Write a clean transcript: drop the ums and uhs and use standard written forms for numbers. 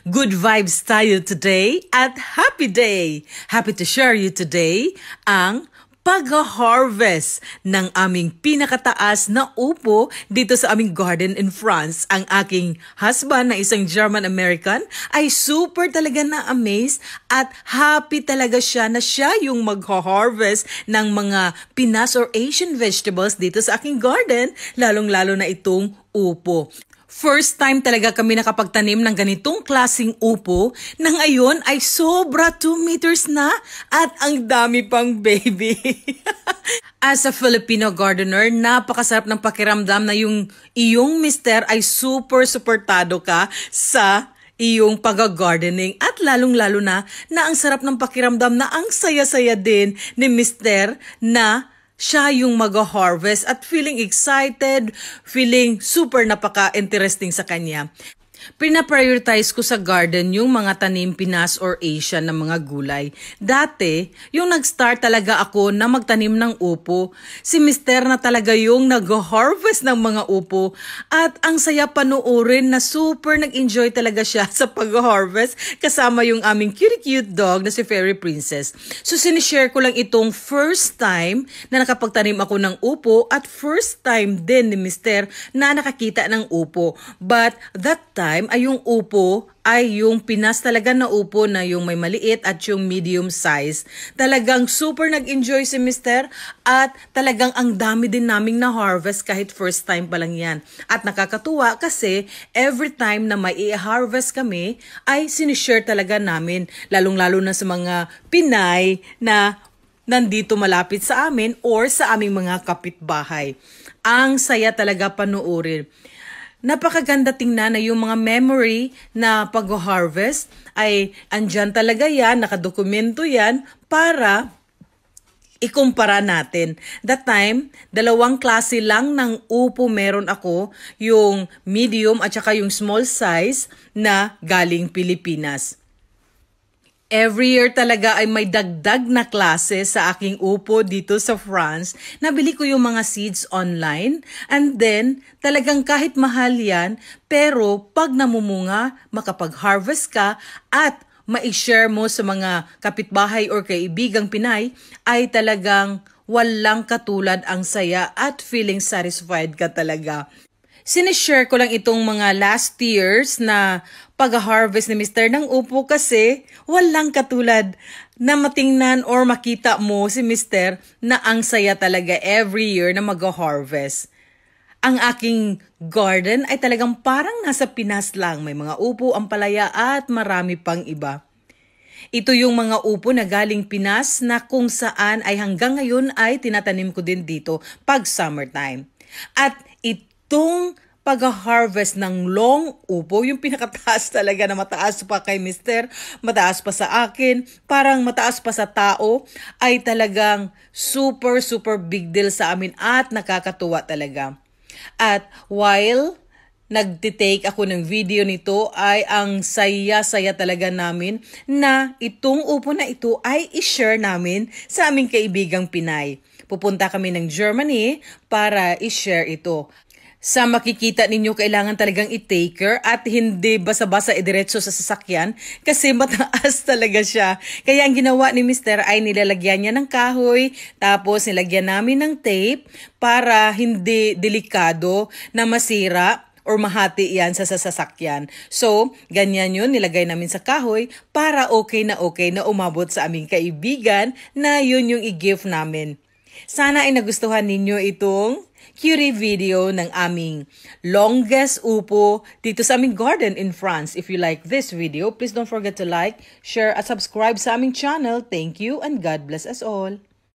Good vibes tayo today at happy day! Happy to share you today ang pag-harvest ng aming pinakataas na upo dito sa aming garden in France. Ang aking husband na isang German-American ay super talaga na-amaze at happy talaga siya na siya yung mag-harvest ng mga Pinas or Asian vegetables dito sa aking garden, lalong-lalo na itong upo. First time talaga kami nakapagtanim ng ganitong klaseng upo na ngayon ay sobra 2 meters na at ang dami pang baby. As a Filipino gardener, napakasarap ng pakiramdam na yung iyong mister ay super suportado ka sa iyong pag-gardening at lalong-lalo na ang sarap ng pakiramdam na ang saya-saya din ni mister na siya yung mag-harvest at feeling excited, feeling super napaka-interesting sa kanya. Pina-prioritize ko sa garden yung mga tanim Pinas or Asian na mga gulay. Dati, yung nag-start talaga ako na magtanim ng upo, si mister na talaga yung nag-harvest ng mga upo at ang saya panoorin na super nag-enjoy talaga siya sa pag-harvest kasama yung aming cute dog na si Fairy Princess. So sinishare ko lang itong first time na nakapagtanim ako ng upo at first time din ni mister na nakakita ng upo. But that time, ay yung upo ay yung Pinas talaga na upo na yung may maliit at yung medium size. Talagang super nag-enjoy si mister at talagang ang dami din naming na-harvest kahit first time pa lang yan. At nakakatuwa kasi every time na may i-harvest kami ay sinishare talaga namin, lalong-lalo na sa mga Pinay na nandito malapit sa amin or sa aming mga kapitbahay. Ang saya talaga panoorin. Napakaganda tingnan na yung mga memory na pag-harvest ay andyan talaga yan, nakadokumento yan para ikumpara natin. That time, 2 klase lang ng upo meron ako, yung medium at saka yung small size na galing Pilipinas. Every year talaga ay may dagdag na klase sa aking upo dito sa France. Nabili ko yung mga seeds online and then talagang kahit mahal yan, pero pag namumunga, makapag-harvest ka at ma-share mo sa mga kapitbahay or kaibigang Pinay, ay talagang walang katulad ang saya at feeling satisfied ka talaga. Sinishare ko lang itong mga last years na pag-harvest ni mister ng upo kasi walang katulad na matingnan or makita mo si mister na ang saya talaga every year na mag-harvest. Ang aking garden ay talagang parang nasa Pinas lang. May mga upo, ampalaya at marami pang iba. Ito yung mga upo na galing Pinas na kung saan ay hanggang ngayon ay tinatanim ko din dito pag summertime. At itong pag-harvest ng long upo, yung pinakataas talaga na mataas pa kay mister, mataas pa sa akin, parang mataas pa sa tao, ay talagang super big deal sa amin at nakakatuwa talaga. At while nagtitake ako ng video nito ay ang saya-saya talaga namin na itong upo na ito ay i-share namin sa aming kaibigang Pinay. Pupunta kami ng Germany para i-share ito. Sa makikita ninyo, kailangan talagang i-taker at hindi basa-basa idiretso sa sasakyan kasi mataas talaga siya. Kaya ang ginawa ni mister ay nilalagyan niya ng kahoy, tapos nilagyan namin ng tape para hindi delikado na masira or mahati yan sa sasakyan. So, ganyan yun, nilagay namin sa kahoy para okay na umabot sa aming kaibigan na yun yung i-gift namin. Sana ay nagustuhan ninyo itong cutie video ng aming longest upo dito sa aming garden in France. If you like this video, please don't forget to like, share at subscribe sa aming channel. Thank you and God bless us all.